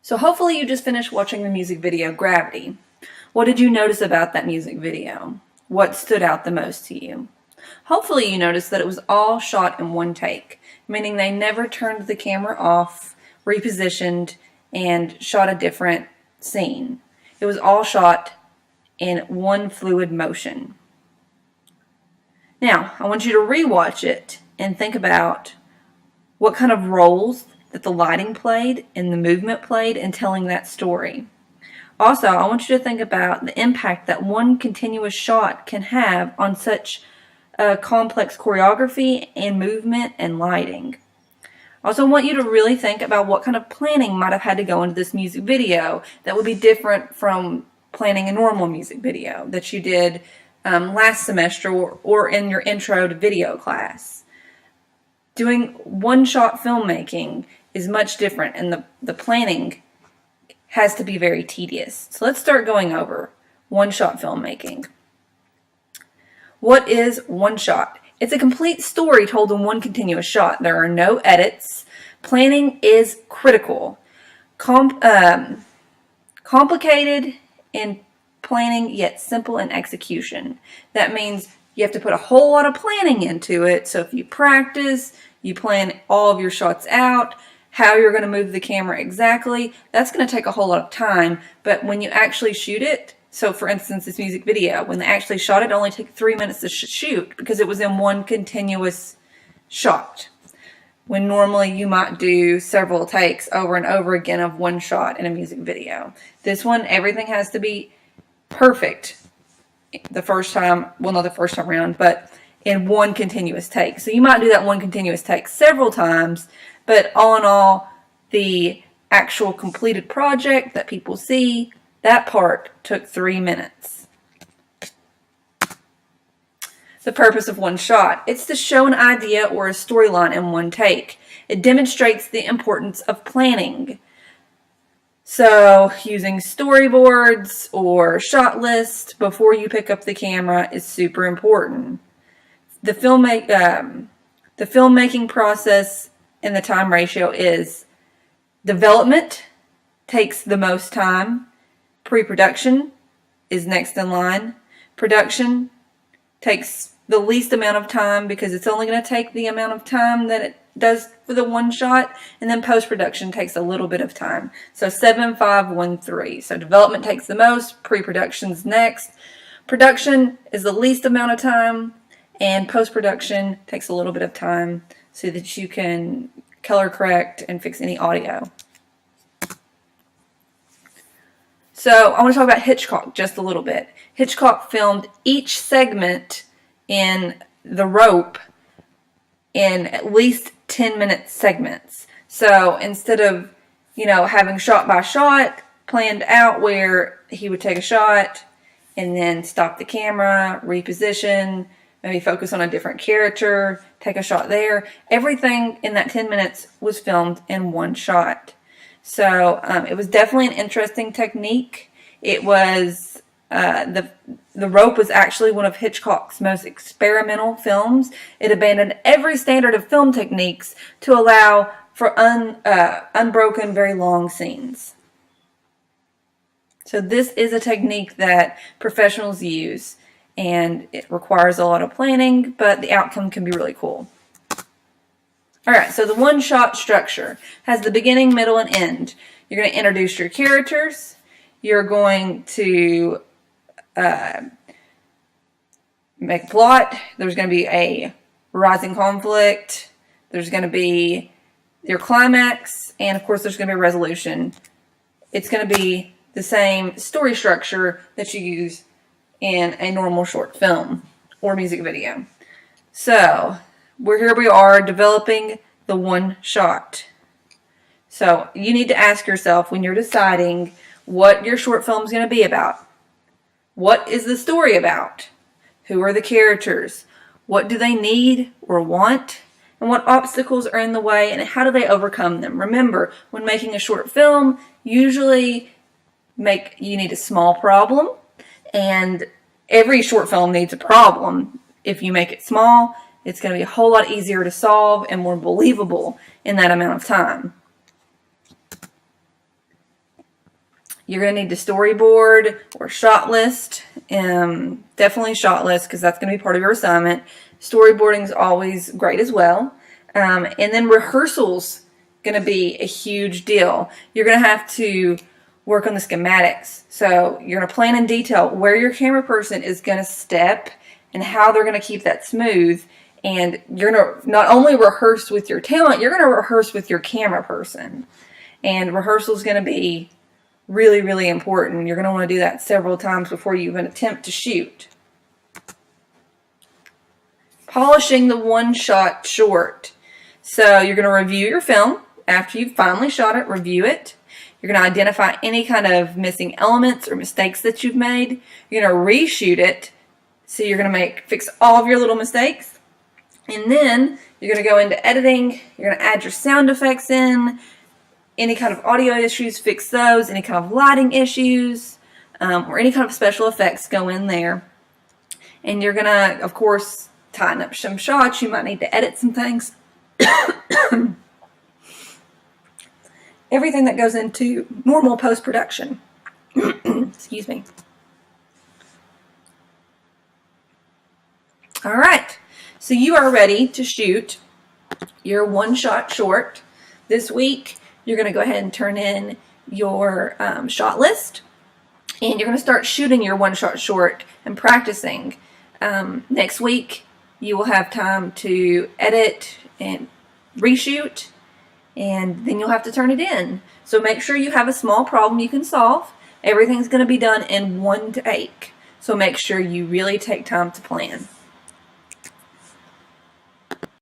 So hopefully you just finished watching the music video Gravity. What did you notice about that music video? What stood out the most to you? Hopefully you noticed that it was all shot in one take, meaning they never turned the camera off, repositioned, and shot a different scene. It was all shot in one fluid motion. Now, I want you to rewatch it and think about what kind of roles that the lighting played and the movement played in telling that story. Also, I want you to think about the impact that one continuous shot can have on such a complex choreography and movement and lighting. I also want you to really think about what kind of planning might have had to go into this music video that would be different from planning a normal music video that you did last semester or in your intro to video class. Doing one-shot filmmaking is much different, and the planning has to be very tedious. So let's start going over one-shot filmmaking. What is one shot? It's a complete story told in one continuous shot. There are no edits. Planning is critical. Complicated in planning, yet simple in execution. That means you have to put a whole lot of planning into it. So if you practice, you plan all of your shots out, how you're going to move the camera exactly, that's going to take a whole lot of time. But when you actually shoot it, so for instance, this music video, when they actually shot it, it only took 3 minutes to shoot because it was in one continuous shot. When normally you might do several takes over and over again of one shot in a music video. This one, everything has to be perfect the first time, well, not the first time around, but in one continuous take. So you might do that one continuous take several times, but all in all, the actual completed project that people see, that part took 3 minutes. The purpose of one shot. It's to show an idea or a storyline in one take. It demonstrates the importance of planning. So using storyboards or shot lists before you pick up the camera is super important. The filmmaking process and the time ratio is: development takes the most time. Pre-production is next in line. Production takes the least amount of time because it's only going to take the amount of time that it does for the one shot. And then post-production takes a little bit of time. So 7, 5, 1, 3. So development takes the most. Pre-production's next. Production is the least amount of time. And post-production takes a little bit of time so that you can color correct and fix any audio. So I want to talk about Hitchcock just a little bit. Hitchcock filmed each segment in The Rope in at least 10-minute segments. So instead of, having shot by shot planned out where he would take a shot and then stop the camera, reposition, maybe focus on a different character, take a shot there, everything in that 10 minutes was filmed in one shot. So it was definitely an interesting technique. It was, The Rope was actually one of Hitchcock's most experimental films. It abandoned every standard of film techniques to allow for unbroken, very long scenes. So this is a technique that professionals use, and it requires a lot of planning, but the outcome can be really cool. Alright, so the one-shot structure has the beginning, middle, and end. You're going to introduce your characters. You're going to make plot. There's going to be a rising conflict. There's going to be your climax. And, of course, there's going to be a resolution. It's going to be the same story structure that you use in a normal short film or music video. So here we are developing the one shot. So you need to ask yourself when you're deciding what your short film is going to be about. What is the story about? Who are the characters? What do they need or want? And what obstacles are in the way, and how do they overcome them? Remember, when making a short film, usually you need a small problem, and every short film needs a problem. If you make it small, it's going to be a whole lot easier to solve and more believable in that amount of time. You're going to need to storyboard or shot list. Definitely shot list because that's going to be part of your assignment. Storyboarding is always great as well. And then rehearsal's going to be a huge deal. You're going to have to work on the schematics. So you're going to plan in detail where your camera person is going to step and how they're going to keep that smooth. And you're going to not only rehearse with your talent, you're going to rehearse with your camera person. And rehearsal is going to be really, really important. You're going to want to do that several times before you even attempt to shoot. Polishing the one-shot short. So you're going to review your film. After you've finally shot it, review it. You're going to identify any kind of missing elements or mistakes that you've made. You're going to reshoot it. So you're going to fix all of your little mistakes. And then you're going to go into editing. You're going to add your sound effects in. Any kind of audio issues, fix those. Any kind of lighting issues or any kind of special effects go in there. And you're going to, of course, tighten up some shots. You might need to edit some things. Everything that goes into normal post-production. Excuse me. All right. So you are ready to shoot your one-shot short. This week, you're going to go ahead and turn in your shot list. And you're going to start shooting your one-shot short and practicing. Next week, you will have time to edit and reshoot. And then you'll have to turn it in. So make sure you have a small problem you can solve. Everything's going to be done in one take. So make sure you really take time to plan.